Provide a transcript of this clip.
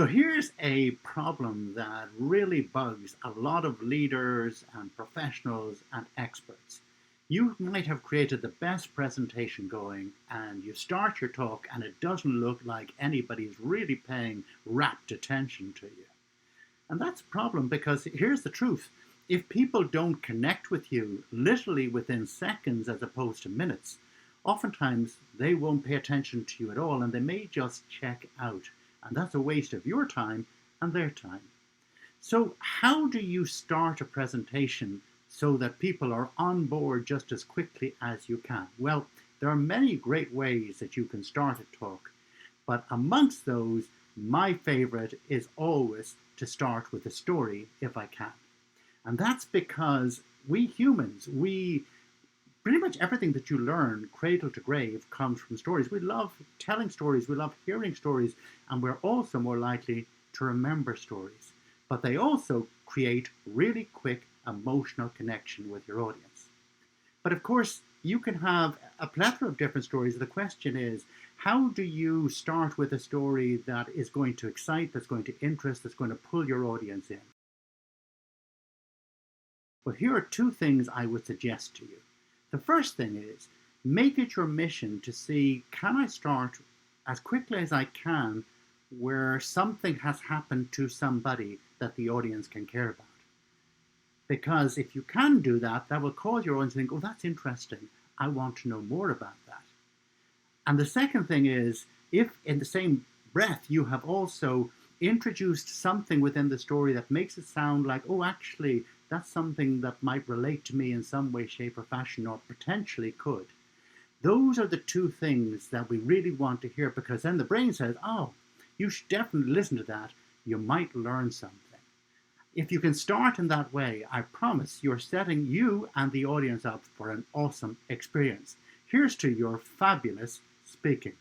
So here's a problem that really bugs a lot of leaders and professionals and experts. You might have created the best presentation going, and you start your talk, and it doesn't look like anybody's really paying rapt attention to you. And that's a problem because here's the truth: if people don't connect with you literally within seconds as opposed to minutes, oftentimes they won't pay attention to you at all and they may just check out. And that's a waste of your time and their time. So, how do you start a presentation so that people are on board just as quickly as you can? Well, there are many great ways that you can start a talk, but amongst those, my favorite is always to start with a story if I can. And that's because we humans, we pretty much everything that you learn, cradle to grave, comes from stories. We love telling stories, we love hearing stories, and we're also more likely to remember stories. But they also create really quick emotional connection with your audience. But of course, you can have a plethora of different stories. The question is, how do you start with a story that is going to excite, that's going to interest, that's going to pull your audience in? Well, here are two things I would suggest to you. The first thing is, make it your mission to see, can I start as quickly as I can where something has happened to somebody that the audience can care about? Because if you can do that, that will cause your audience to think, oh, that's interesting. I want to know more about that. And the second thing is, if in the same breath you have also introduced something within the story that makes it sound like, oh, actually, that's something that might relate to me in some way, shape, or fashion, or potentially could. Those are the two things that we really want to hear, because then the brain says, oh, you should definitely listen to that. You might learn something. If you can start in that way, I promise you're setting you and the audience up for an awesome experience. Here's to your fabulous speaking.